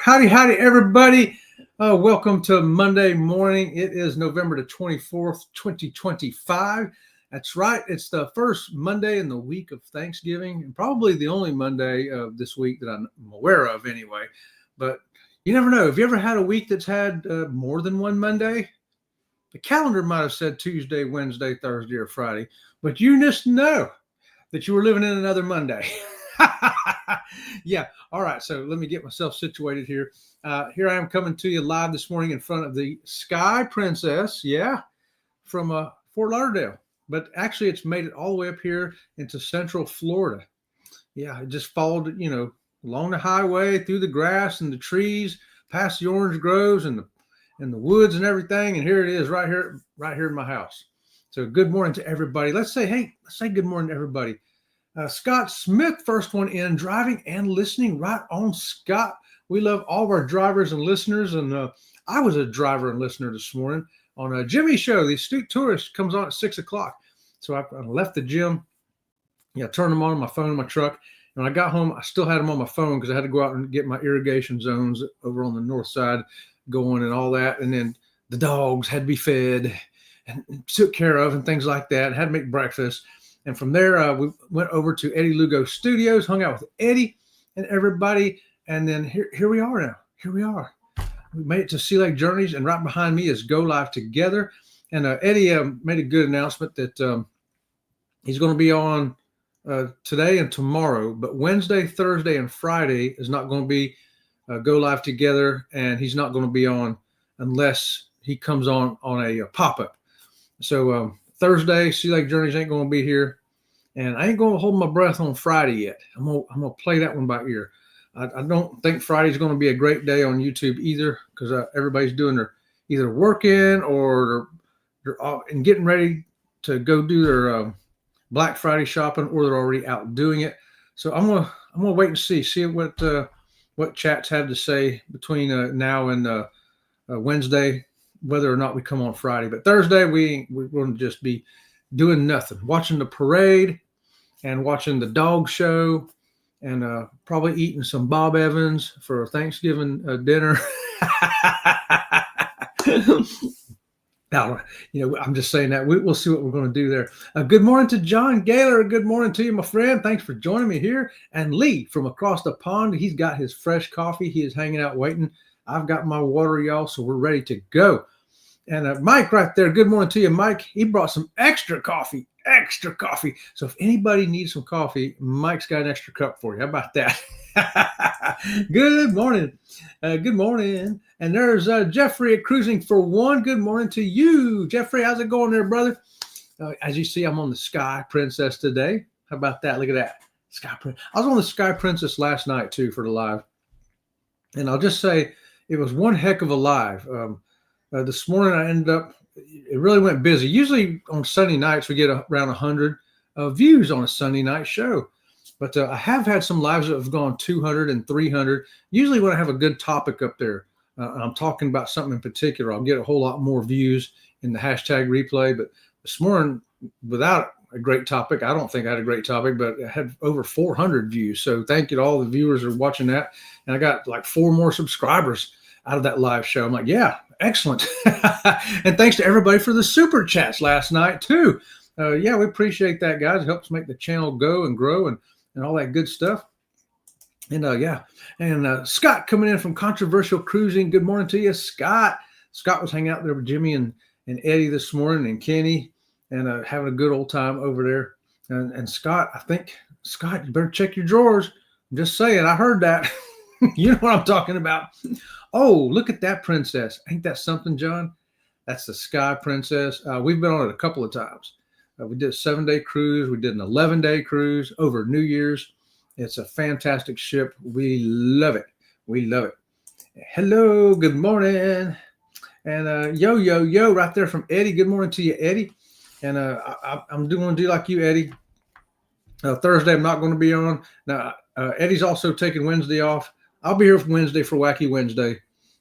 Howdy, everybody. Welcome to Monday morning. It is November the 24th, 2025. That's right. It's the first Monday in the week of Thanksgiving, and probably the only Monday of this week that I'm aware of anyway. But you never know. Have you ever had a week that's had more than one Monday? The calendar might have said Tuesday, Wednesday, Thursday, or Friday, but you just know that you were living in another Monday. Yeah. All right. So let me get myself situated here. Here I am coming to you live this morning in front of the Sky Princess. Yeah. From Fort Lauderdale. But actually, it's made it all the way up here into Central Florida. Yeah. It just followed, along the highway, through the grass and the trees, past the orange groves and the woods and everything. And here it is right here in my house. So good morning to everybody. Let's say good morning to everybody. Scott Smith, first one in, driving and listening. Right on, Scott. We love all of our drivers and listeners. And I was a driver and listener this morning on Jimmy's show. The Astute Tourist comes on at 6 o'clock. So I left the gym. Yeah, turned them on my phone in my truck. And when I got home, I still had them on my phone because I had to go out and get my irrigation zones over on the north side going and all that. And then the dogs had to be fed and took care of and things like that. Had to make breakfast. And from there, we went over to Eddie Lugo Studios, hung out with Eddie and everybody. And then here we are now. Here we are. We made it to Sea Lake Journeys, and right behind me is Go Live Together. And Eddie made a good announcement that he's going to be on today and tomorrow, but Wednesday, Thursday, and Friday is not going to be Go Live Together, and he's not going to be on unless he comes on a pop-up. So Thursday, Sea Lake Journeys ain't going to be here. And I ain't going to hold my breath on Friday yet. I'm going to play that one by ear. I don't think Friday's going to be a great day on YouTube either because everybody's doing their either working or they're and getting ready to go do their Black Friday shopping, or they're already out doing it. So I'm gonna wait and see what chats have to say between now and Wednesday, whether or not we come on Friday. But Thursday we're going to just be doing nothing, watching the parade and watching the dog show, and probably eating some Bob Evans for Thanksgiving dinner. Now, I'm just saying that we'll see what we're going to do there. Good morning to John Gaylor. Good morning to you, my friend. Thanks for joining me here. And Lee from across the pond, he's got his fresh coffee. He is hanging out waiting. I've got my water, y'all, so we're ready to go. And Mike right there, good morning to you, Mike. He brought some extra coffee. So if anybody needs some coffee, Mike's got an extra cup for you. How about that? Good morning. Good morning. And there's Jeffrey at Cruising for One. Good morning to you, Jeffrey. How's it going there, brother? As you see, I'm on the Sky Princess today. How about that? Look at that. Sky Princess. I was on the Sky Princess last night, too, for the live. And I'll just say it was one heck of a live. This morning I ended up, it really went busy. Usually on Sunday nights we get around 100 views on a Sunday night show. But I have had some lives that have gone 200 and 300. Usually when I have a good topic up there, I'm talking about something in particular, I'll get a whole lot more views in the hashtag replay. But this morning, without a great topic, I don't think I had a great topic, but I had over 400 views. So thank you to all the viewers who are watching that. And I got like 4 more subscribers out of that live show. I'm like, yeah, excellent. And thanks to everybody for the super chats last night too. Yeah, we appreciate that, guys. It helps make the channel go and grow and all that good stuff. And yeah, and Scott coming in from Controversial Cruising. Good morning to you, Scott. Scott was hanging out there with Jimmy and Eddie this morning, and Kenny, and having a good old time over there. And Scott, I think, Scott, you better check your drawers. I'm just saying, I heard that. You know what I'm talking about. Oh, look at that princess. Ain't that something, John? That's the Sky Princess. We've been on it a couple of times. We did a 7-day cruise. We did an 11-day cruise over New Year's. It's a fantastic ship. We love it. We love it. Hello, good morning. And yo, right there from Eddie. Good morning to you, Eddie. And I'm going to do like you, Eddie. Thursday, I'm not going to be on. Now, Eddie's also taking Wednesday off. I'll be here for Wednesday for Wacky Wednesday,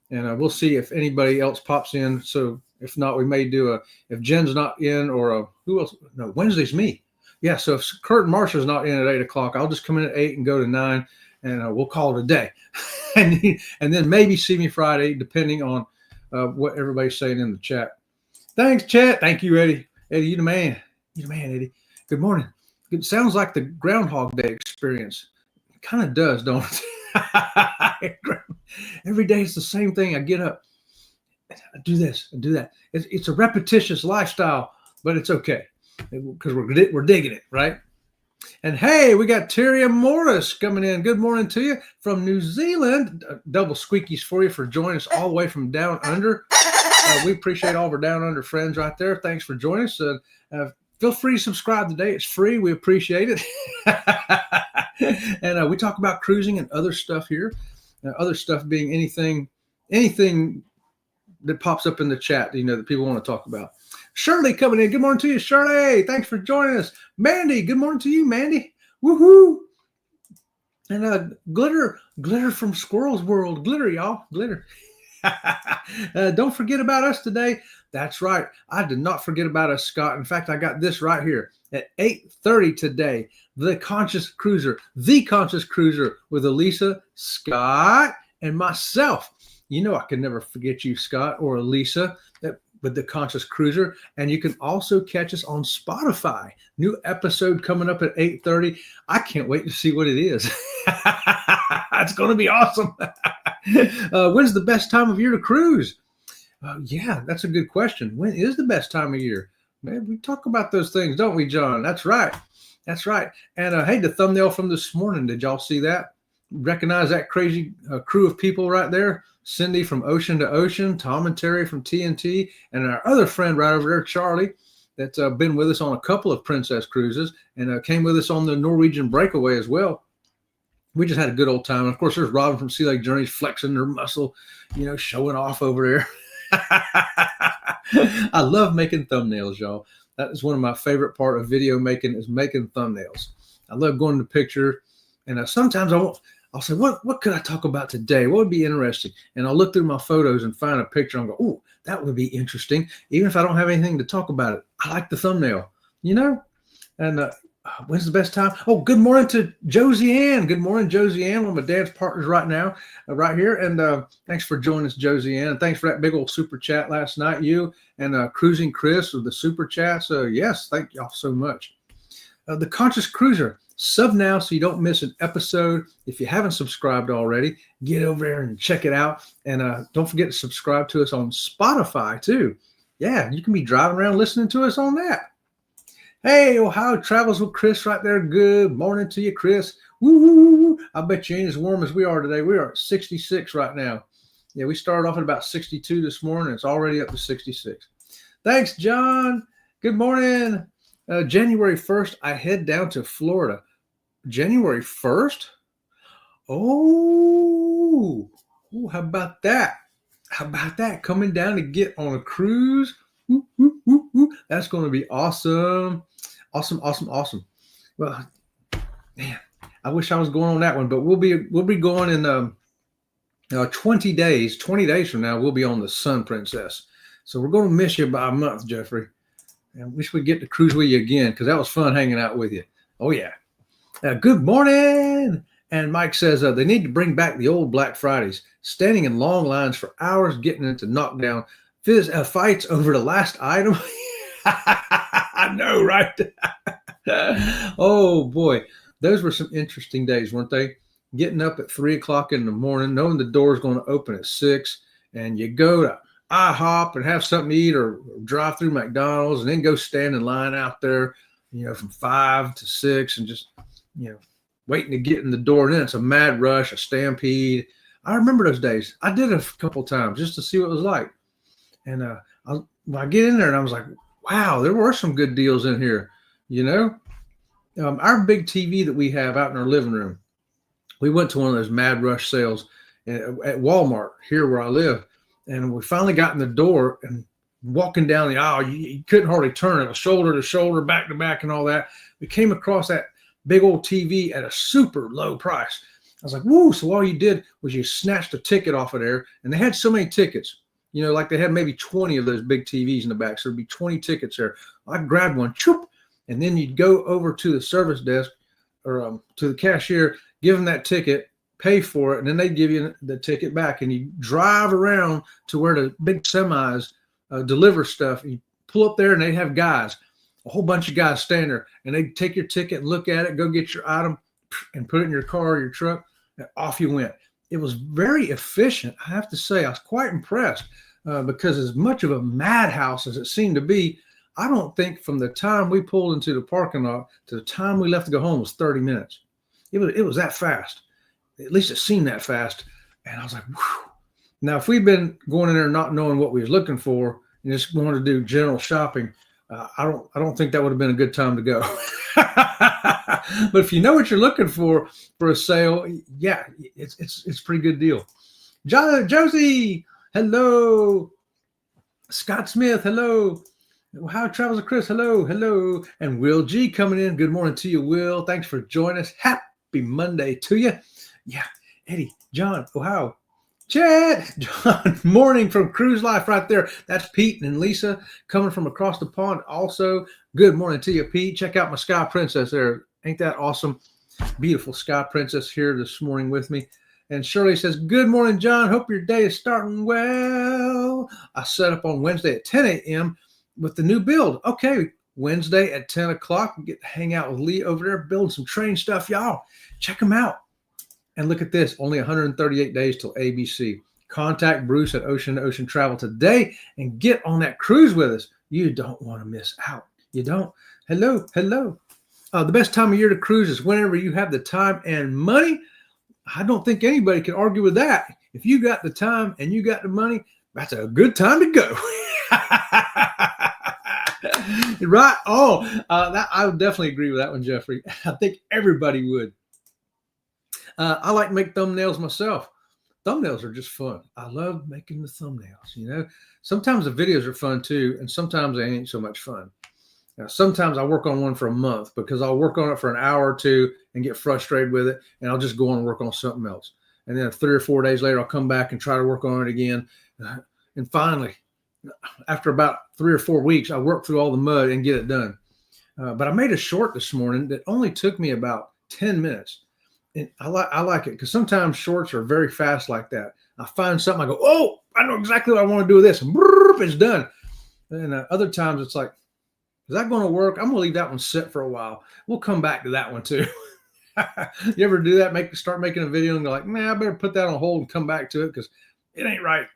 and we'll see if anybody else pops in. So if not, we may do if Jen's not in, or who else? No, Wednesday's me. Yeah, so if Kurt and Marsha's not in at 8 o'clock, I'll just come in at 8 and go to 9, and we'll call it a day. and then maybe see me Friday, depending on what everybody's saying in the chat. Thanks, chat. Thank you, Eddie. Eddie, you the man. You the man, Eddie. Good morning. It sounds like the Groundhog Day experience. It kind of does, don't it? Every day it's the same thing. I get up, I do this, I do that. It's a repetitious lifestyle, but it's okay because we're digging it, right? And hey, we got Tyria Morris coming in. Good morning to you from New Zealand. Double squeakies for you for joining us all the way from down under. We appreciate all of our down under friends right there. Thanks for joining us. Feel free to subscribe today. It's free. We appreciate it. And we talk about cruising and other stuff here. Other stuff being anything that pops up in the chat, that people want to talk about. Shirley coming in. Good morning to you, Shirley. Thanks for joining us. Mandy, good morning to you, Mandy. Woohoo! And glitter from Squirrel's World. Glitter, y'all. Glitter. Don't forget about us today. That's right. I did not forget about us, Scott. In fact, I got this right here at 8:30 today. The Conscious Cruiser with Elisa, Scott, and myself. I can never forget you, Scott or Elisa, with the Conscious Cruiser. And you can also catch us on Spotify. New episode coming up at 8:30. I can't wait to see what it is. It's going to be awesome. When's the best time of year to cruise? Yeah, that's a good question. When is the best time of year? Man, we talk about those things, don't we, John? That's right. That's right. And hey, the thumbnail from this morning, did y'all see that? Recognize that crazy crew of people right there? Cindy from Ocean to Ocean, Tom and Terry from TNT, and our other friend right over there, Charlie, that's been with us on a couple of Princess cruises and came with us on the Norwegian Breakaway as well. We just had a good old time. And of course, there's Robin from Sea Lake Journeys flexing her muscle, showing off over there. I love making thumbnails, y'all. That is one of my favorite part of video making is making thumbnails. I love going to picture, and sometimes I'll say, what could I talk about today? What would be interesting? And I'll look through my photos and find a picture and go, oh, that would be interesting. Even if I don't have anything to talk about it, I like the thumbnail, And when's the best time? Oh, good morning to Josie Ann. Good morning, Josie Ann, one of my dad's partners right now, right here. And thanks for joining us, Josie Ann. And thanks for that big old super chat last night, you and Cruising Chris with the super chat. So yes, thank y'all so much. The Conscious Cruiser, sub now so you don't miss an episode. If you haven't subscribed already, get over there and check it out. And don't forget to subscribe to us on Spotify too. Yeah, you can be driving around listening to us on that. Hey, Ohio Travels with Chris right there. Good morning to you, Chris. Woo! I bet you ain't as warm as we are today. We are at 66 right now. Yeah, we started off at about 62 this morning. It's already up to 66. Thanks, John. Good morning. January 1st, I head down to Florida. January 1st? Oh, how about that? How about that? Coming down to get on a cruise. That's going to be awesome. Awesome. Well, man, I wish I was going on that one, but we'll be going in 20 days. 20 days from now, we'll be on the Sun Princess. So we're going to miss you by a month, Jeffrey. I wish we'd get to cruise with you again because that was fun hanging out with you. Oh, yeah. Good morning. And Mike says they need to bring back the old Black Fridays, standing in long lines for hours, getting into knockdown fights over the last item. I know, right? Oh, boy. Those were some interesting days, weren't they? Getting up at 3 o'clock in the morning, knowing the door's going to open at 6, and you go to IHOP and have something to eat or drive through McDonald's and then go stand in line out there, from 5 to 6 and just, waiting to get in the door. And then it's a mad rush, a stampede. I remember those days. I did it a couple times just to see what it was like. And I get in there and I was like, wow, there were some good deals in here. Our big TV that we have out in our living room, we went to one of those mad rush sales at Walmart here where I live. And we finally got in the door and walking down the aisle, you couldn't hardly turn it, shoulder to shoulder, back to back and all that. We came across that big old TV at a super low price. I was like, woo. So all you did was you snatched a ticket off of there. And they had so many tickets, like they had maybe 20 of those big TVs in the back. So there'd be 20 tickets there. I grabbed one, choop, and then you'd go over to the service desk or to the cashier, give them that ticket, pay for it, and then they give you the ticket back, and you drive around to where the big semis deliver stuff. You pull up there, and they have guys, a whole bunch of guys stand there, and they take your ticket and look at it, go get your item, and put it in your car or your truck, and off you went. It was very efficient. I have to say, I was quite impressed because as much of a madhouse as it seemed to be, I don't think from the time we pulled into the parking lot to the time we left to go home was 30 minutes. It was that fast. At least it seemed that fast. And I was like, whew. Now, if we'd been going in there not knowing what we was looking for and just wanted to do general shopping, I don't think that would have been a good time to go. But if you know what you're looking for a sale, yeah, it's a pretty good deal. Josie, hello. Scott Smith, hello. How travels with Chris, hello. And Will G coming in. Good morning to you, Will. Thanks for joining us. Happy Monday to you. Yeah, Eddie, John, Ohio. Chad, John, morning from Cruise Life right there. That's Pete and Lisa coming from across the pond. Also, good morning to you, Pete. Check out my Sky Princess there. Ain't that awesome? Beautiful Sky Princess here this morning with me. And Shirley says, good morning, John. Hope your day is starting well. I set up on Wednesday at 10 a.m. with the new build. Okay, Wednesday at 10 o'clock. We get to hang out with Lee over there building some train stuff. Y'all, check them out. And look at this, only 138 days till ABC. Contact Bruce at Ocean to Ocean Travel today and get on that cruise with us. You don't want to miss out. You don't. Hello. The best time of year to cruise is whenever you have the time and money. I don't think anybody can argue with that. If you got the time and you got the money, that's a good time to go. Right? I would definitely agree with that one, Jeffrey. I think everybody would. I like to make thumbnails myself. Thumbnails are just fun. I love making the thumbnails, you know. Sometimes the videos are fun too, and sometimes they ain't so much fun. Now, sometimes I work on one for a month because I'll work on it for an hour or two and get frustrated with it, and I'll just go on and work on something else. And then 3 or 4 days later, I'll come back and try to work on it again. And finally, after about 3 or 4 weeks, I work through all the mud and get it done. But I made a short this morning that only took me about 10 minutes. And I like it because sometimes shorts are very fast like that. I find something, I go, oh, I know exactly what I want to do with this. And it's done. And other times it's like, is that going to work? I'm going to leave that one sit for a while. We'll come back to that one too. You ever do that? Start making a video and go like, man, I better put that on hold and come back to it because it ain't right.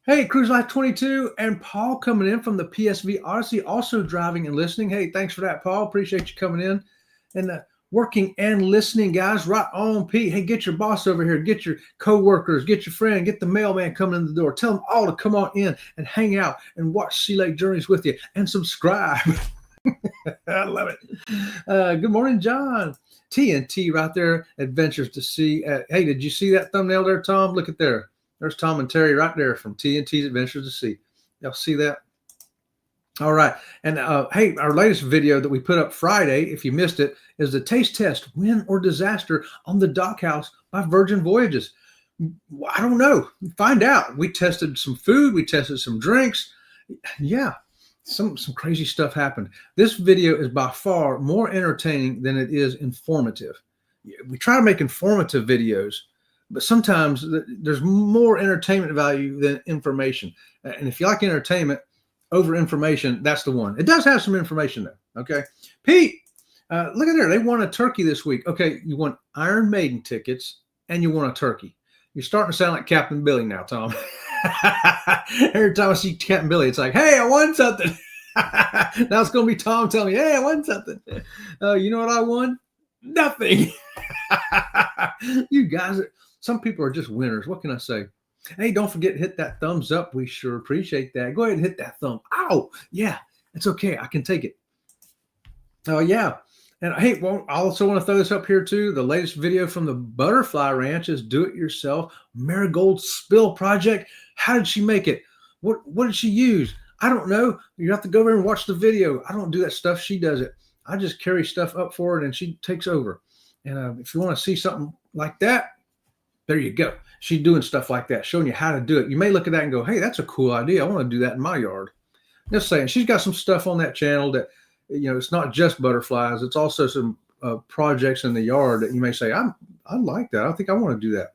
Hey, Cruise Life 22 and Paul coming in from the PSV Odyssey, also driving and listening. Hey, thanks for that, Paul. Appreciate you coming in. And working and listening, guys. Right on, Pete. Hey, get your boss over here. Get your co-workers. Get your friend. Get the mailman coming in the door. Tell them all to come on in and hang out and watch Sea Lake Journeys with you and subscribe. I love it. Good morning, John. TNT right there. Adventures to Sea. Hey, did you see that thumbnail there, Tom? Look at there. There's Tom and Terry right there from TNT's Adventures to Sea. Y'all see that? All right. And hey, our latest video that we put up Friday, if you missed it, is the taste test, win or disaster on the Dockhouse by Virgin Voyages. I don't know. Find out. We tested some food. We tested some drinks. Yeah, some crazy stuff happened. This video is by far more entertaining than it is informative. We try to make informative videos, but sometimes there's more entertainment value than information. And if you like entertainment over information, that's the one. It does have some information though. Okay. Pete, look at there. They won a turkey this week. Okay. You won Iron Maiden tickets and you won a turkey. You're starting to sound like Captain Billy now, Tom. Every time I see Captain Billy, it's like, hey, I won something. Now it's going to be Tom telling me, hey, I won something. You know what I won? Nothing. You guys, some people are just winners. What can I say? Hey, don't forget to hit that thumbs up. We sure appreciate that. Go ahead and hit that thumb. Ow. Yeah, it's okay. I can take it. Oh, yeah. And hey, well, I also want to throw this up here too. The latest video from the Butterfly Ranch is do-it-yourself marigold spill project. How did she make it? What did she use? I don't know. You have to go over and watch the video. I don't do that stuff. She does it. I just carry stuff up for her and she takes over. And if you want to see something like that, there you go. She's doing stuff like that, showing you how to do it. You may look at that and go, hey, that's a cool idea. I want to do that in my yard. Just saying, she's got some stuff on that channel that, you know, it's not just butterflies. It's also some projects in the yard that you may say, I like that. I think I want to do that.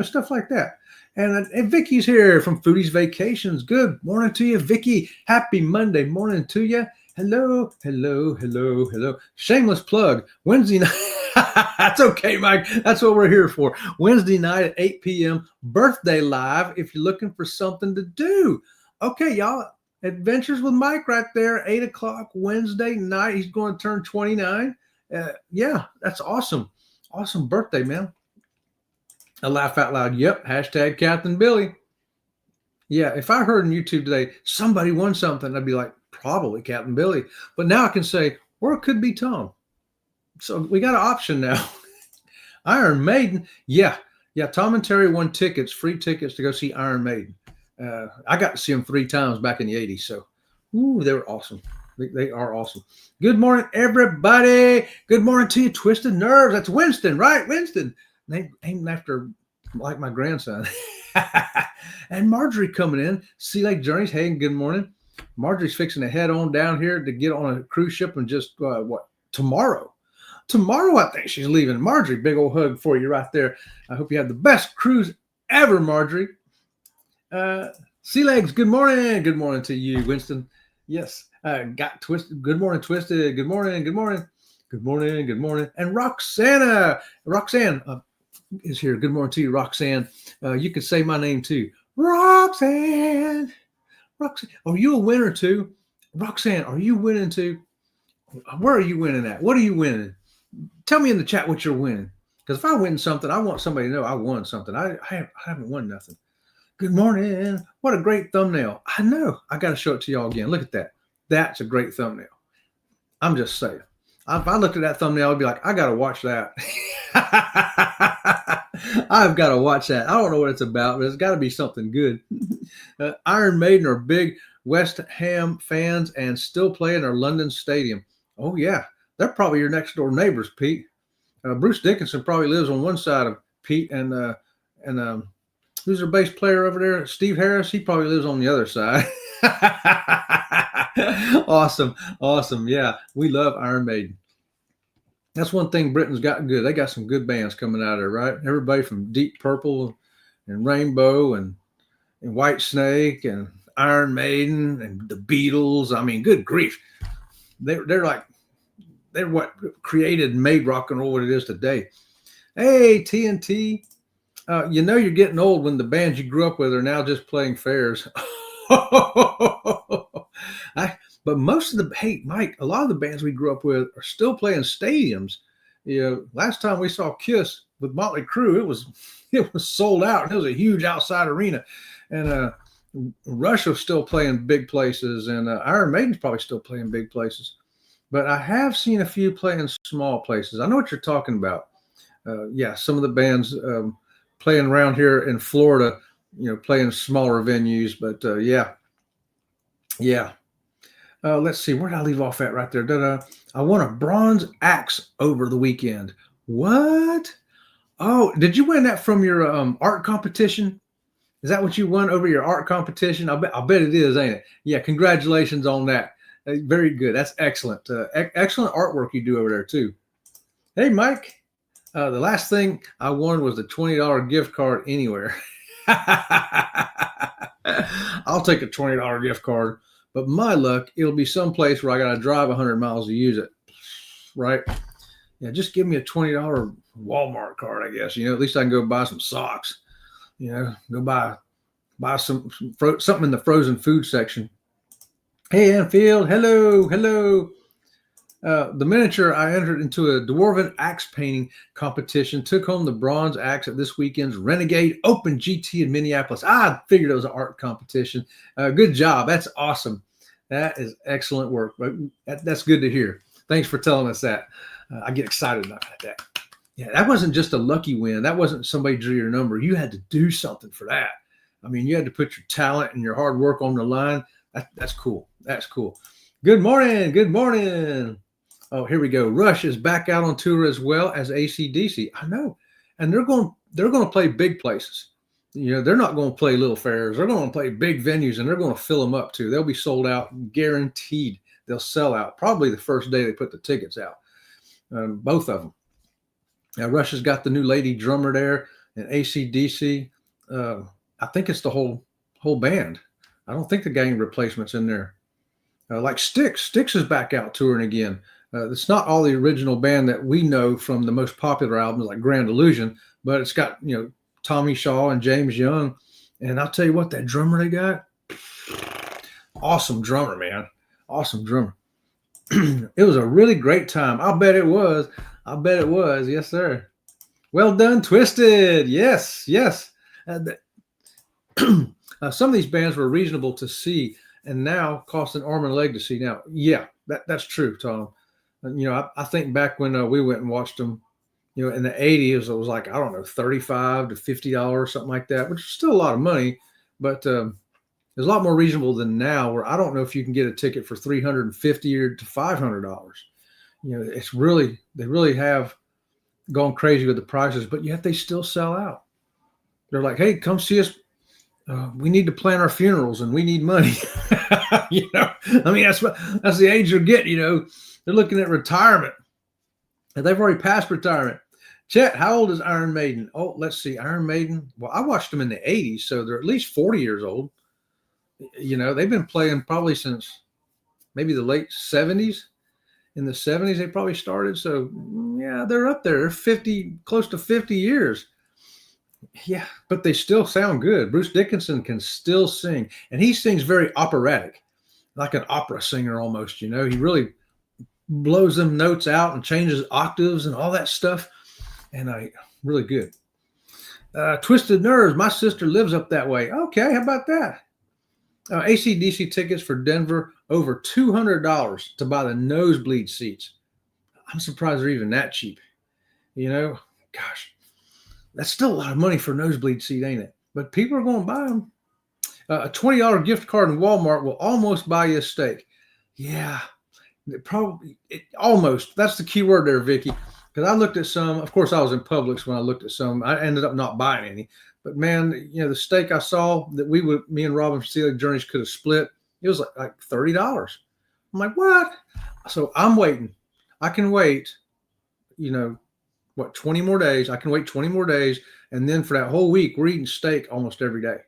Stuff like that. And Vicky's here from Foodie's Vacations. Good morning to you, Vicky. Happy Monday morning to you. Hello, hello, hello, hello. Shameless plug. Wednesday night. That's okay, Mike. That's what we're here for. Wednesday night at 8 p.m. Birthday Live if you're looking for something to do. Okay, y'all. Adventures with Mike right there. 8 o'clock Wednesday night. He's going to turn 29. Yeah, that's awesome. Awesome birthday, man. I laugh out loud. Yep. Hashtag Captain Billy. Yeah. If I heard on YouTube today, somebody won something, I'd be like, probably Captain Billy. But now I can say, or it could be Tom. So we got an option now. Iron Maiden. Yeah. Yeah. Tom and Terry won tickets, free tickets to go see Iron Maiden. I got to see them 3 times back in the 80s. So, they were awesome. They are awesome. Good morning, everybody. Good morning to you, Twisted Nerves. That's Winston, right? Winston. Named after like my grandson. And Marjorie coming in. Sea Lake Journeys. Hey, good morning. Marjorie's fixing to head on down here to get on a cruise ship and just tomorrow. Tomorrow, I think she's leaving. Marjorie, big old hug for you right there. I hope you have the best cruise ever, Marjorie. Sea Legs, good morning. Good morning to you, Winston. Yes. Got Twisted. Good morning, Twisted. Good morning. Good morning. Good morning. Good morning. And Roxanne is here. Good morning to you, Roxanne. You can say my name too. Roxanne. Are you a winner too? Roxanne, are you winning too? Where are you winning at? What are you winning? Tell me in the chat what you're winning. Because if I win something, I want somebody to know I won something. I haven't won nothing. Good morning. What a great thumbnail. I know. I got to show it to y'all again. Look at that. That's a great thumbnail. I'm just saying. If I looked at that thumbnail, I'd be like, I got to watch that. I've got to watch that. I don't know what it's about, but it's got to be something good. Iron Maiden are big West Ham fans and still play in our London stadium. Oh, yeah. They're probably your next door neighbors, Pete. Bruce Dickinson probably lives on one side of Pete, and who's their bass player over there? Steve Harris. He probably lives on the other side. Awesome. Yeah, we love Iron Maiden. That's one thing Britain's got good. They got some good bands coming out of there, right? Everybody from Deep Purple and Rainbow and White Snake and Iron Maiden and the Beatles. I mean, good grief. They're what created and made rock and roll what it is today. Hey, TNT. You're getting old when the bands you grew up with are now just playing fairs. But most of Mike, a lot of the bands we grew up with are still playing stadiums. Last time we saw Kiss with Motley Crue, it was sold out. And it was a huge outside arena. And Rush was still playing big places, and Iron Maiden's probably still playing big places. But I have seen a few playing small places. I know what you're talking about. Some of the bands playing around here in Florida, playing smaller venues. But yeah. Let's see. Where did I leave off at right there? I won a bronze axe over the weekend. What? Oh, did you win that from your art competition? Is that what you won over your art competition? I bet it is, ain't it? Yeah. Congratulations on that. Very good. That's excellent. Excellent artwork you do over there too. Hey, Mike. The last thing I won was the $20 gift card anywhere. I'll take a $20 gift card, but my luck, it'll be someplace where I got to drive 100 miles to use it. Right? Yeah, just give me a $20 Walmart card, I guess. At least I can go buy some socks. Go buy something in the frozen food section. Hey, Anfield. Hello. The miniature, I entered into a Dwarven axe painting competition, took home the bronze axe at this weekend's Renegade Open GT in Minneapolis. I figured it was an art competition. Good job. That's awesome. That is excellent work. That's good to hear. Thanks for telling us that. I get excited about that. Yeah, that wasn't just a lucky win. That wasn't somebody drew your number. You had to do something for that. I mean, you had to put your talent and your hard work on the line. That's cool. That's cool. Good morning. Oh, here we go. Rush is back out on tour as well as AC/DC. I know. And they're going to play big places. They're not going to play little fairs. They're going to play big venues, and they're going to fill them up too. They'll be sold out, guaranteed. They'll sell out probably the first day they put the tickets out. both of them. Russia's got the new lady drummer there, and AC/DC. I think it's the whole band. I don't think they got any replacements in there. Like Styx. Styx is back out touring again. It's not all the original band that we know from the most popular albums like Grand Illusion, but it's got, Tommy Shaw and James Young. And I'll tell you what, that drummer they got, awesome drummer, man. Awesome drummer. It was a really great time. I'll bet it was. Yes, sir. Well done, Twisted. Yes. Some of these bands were reasonable to see and now cost an arm and a leg to see. Now, yeah, that's true, Tom. I think back when we went and watched them, in the 80s, it was like, I don't know, $35 to $50, something like that, which is still a lot of money, but it's a lot more reasonable than now, where I don't know if you can get a ticket for $350 or to $500. They really have gone crazy with the prices, but yet they still sell out. They're like, hey, come see us. We need to plan our funerals and we need money. That's the age they're getting, they're looking at retirement and they've already passed retirement. Chet, how old is Iron Maiden? Oh, let's see. Iron Maiden. Well, I watched them in the 80s, so they're at least 40 years old. They've been playing probably since maybe the late 70s. In the 70s, they probably started. So, yeah, they're up there. They're 50, close to 50 years. Yeah, but they still sound good. Bruce Dickinson can still sing, and he sings very operatic, like an opera singer almost. He really blows them notes out and changes octaves and all that stuff, and really good. Twisted Nerves, my sister lives up that way. Okay, how about that? AC/DC tickets for Denver, over $200 to buy the nosebleed seats. I'm surprised they're even that cheap. Gosh. That's still a lot of money for a nosebleed seat, ain't it? But people are going to buy them. A $20 gift card in Walmart will almost buy you a steak. Yeah, almost. That's the key word there, Vicky. Because I looked at some. Of course, I was in Publix when I looked at some. I ended up not buying any. But man, the steak I saw that me and Robin from Steely Journeys could have split, it was like $30. I'm like, what? So I'm waiting. I can wait. 20 more days? I can wait 20 more days. And then for that whole week, we're eating steak almost every day.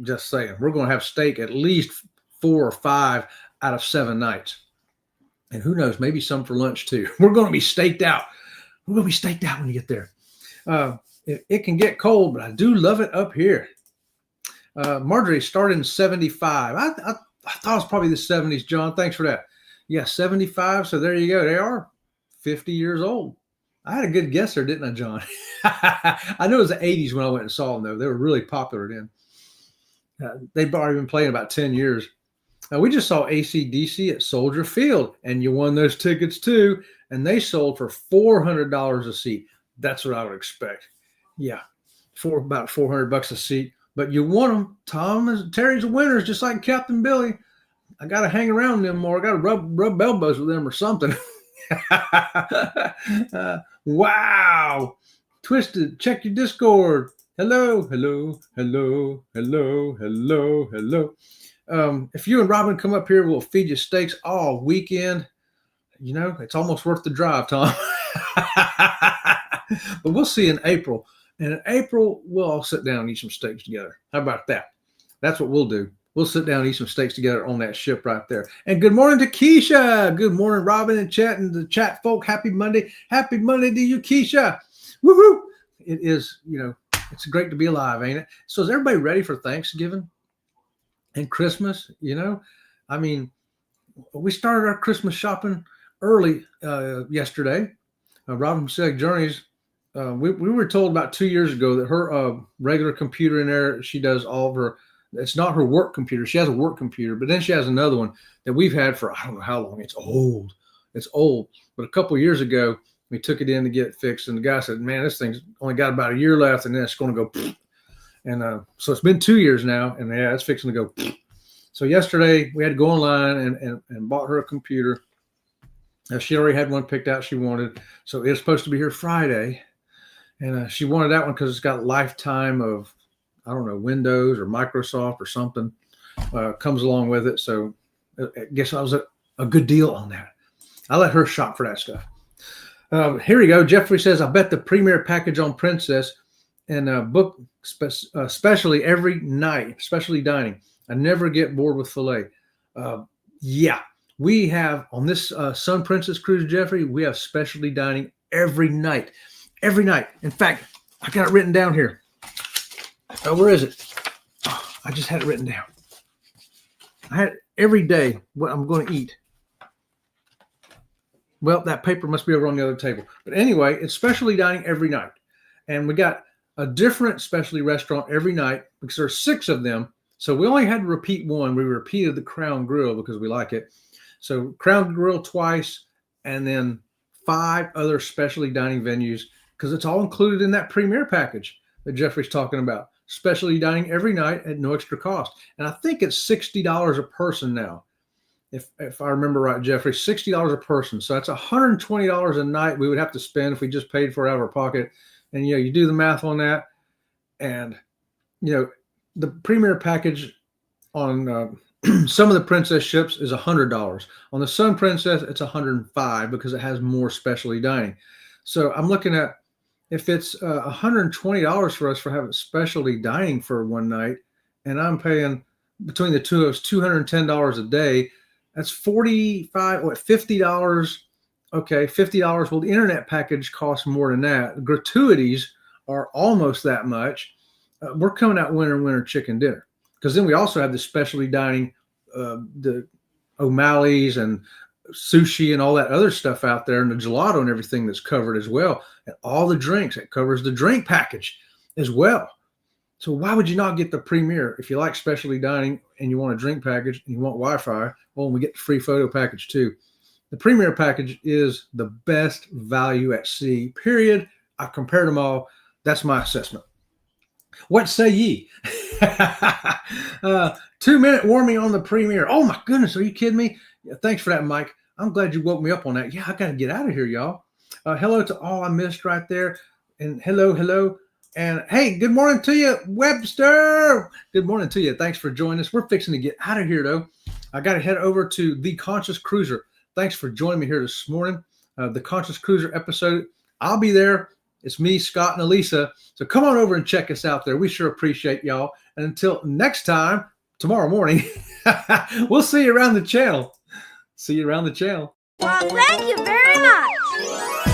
Just saying. We're going to have steak at least 4 or 5 out of 7 nights. And who knows, maybe some for lunch too. We're going to be staked out. We're going to be staked out when you get there. It can get cold, but I do love it up here. Marjorie started in 75. I thought it was probably the 70s, John. Thanks for that. Yeah, 75. So there you go. They are 50 years old. I had a good guess there, didn't I, John? I knew it was the 80s when I went and saw them, though. They were really popular then. They've already been playing about 10 years. We just saw AC/DC at Soldier Field, and you won those tickets too, and they sold for $400 a seat. That's what I would expect. Yeah, about $400 a seat. But you won them. Terry's a winner, just like Captain Billy. I got to hang around them more. I got to rub elbows with them or something. Wow. Twisted, check your Discord. Hello. If you and Robin come up here, we'll feed you steaks all weekend. It's almost worth the drive, Tom. But we'll see in April. And in April, we'll all sit down and eat some steaks together. How about that? That's what we'll do. We'll sit down and eat some steaks together on that ship right there. And good morning to Keisha. Good morning, Robin and Chat and the chat folk. Happy Monday. Happy Monday to you, Keisha. Woohoo. It is, it's great to be alive, ain't it? So is everybody ready for Thanksgiving and Christmas? We started our Christmas shopping early yesterday. Robin from Steely Journeys, we were told about 2 years ago that her regular computer in there, she does all of her, it's not her work computer. She has a work computer, but then she has another one that we've had for, I don't know how long. It's old. But a couple of years ago, we took it in to get it fixed. And the guy said, man, this thing's only got about a year left and then it's going to go. And so it's been 2 years now. And yeah, it's fixing to go. So yesterday we had to go online and bought her a computer. She already had one picked out she wanted. So it's supposed to be here Friday. And she wanted that one because it's got lifetime of, I don't know, Windows or Microsoft or something comes along with it. So I guess I was a good deal on that. I let her shop for that stuff. Here we go. Jeffrey says, I bet the premier package on Princess and book especially every night, especially dining. I never get bored with filet. Yeah, we have on this Sun Princess cruise, Jeffrey, we have specialty dining every night. Every night. In fact, I got it written down here. Where is it? Oh, I just had it written down. I had every day what I'm going to eat. Well, that paper must be over on the other table. But anyway, it's specialty dining every night. And we got a different specialty restaurant every night because there's 6 of them. So we only had to repeat one. We repeated the Crown Grill because we like it. So Crown Grill twice, and then 5 other specialty dining venues because it's all included in that premier package that Jeffrey's talking about. Specialty dining every night at no extra cost. And I think it's $60 a person now. If I remember right, Jeffrey, $60 a person. So that's $120 a night we would have to spend if we just paid for it out of our pocket. And, you do the math on that. And, the premier package on some of the Princess ships is $100. On the Sun Princess, it's $105 because it has more specialty dining. So I'm looking at if it's $120 for us for having specialty dining for one night, and I'm paying between the two of us $210 a day. That's $50. Okay, $50. Well, the internet package costs more than that. Gratuities are almost that much. We're coming out winner chicken dinner because then we also have the specialty dining, the O'Malley's and sushi and all that other stuff out there, and the gelato and everything that's covered as well, and all the drinks. It covers the drink package as well. So why would you not get the premier if you like specialty dining and you want a drink package and you want Wi-Fi? Well, and we get the free photo package too. The premier package is the best value at sea, period. I compared them all. That's my assessment. What say ye? 2-minute warming on the premier. Oh my goodness, are you kidding me? Yeah, thanks for that, Mike. I'm glad you woke me up on that. Yeah, I got to get out of here, y'all. Hello to all I missed right there. And hello. And hey, good morning to you, Webster. Good morning to you. Thanks for joining us. We're fixing to get out of here, though. I got to head over to The Conscious Cruiser. Thanks for joining me here this morning. The Conscious Cruiser episode. I'll be there. It's me, Scott, and Elisa. So come on over and check us out there. We sure appreciate y'all. And until next time, tomorrow morning, we'll see you around the channel. See you around the channel. Well, thank you very much.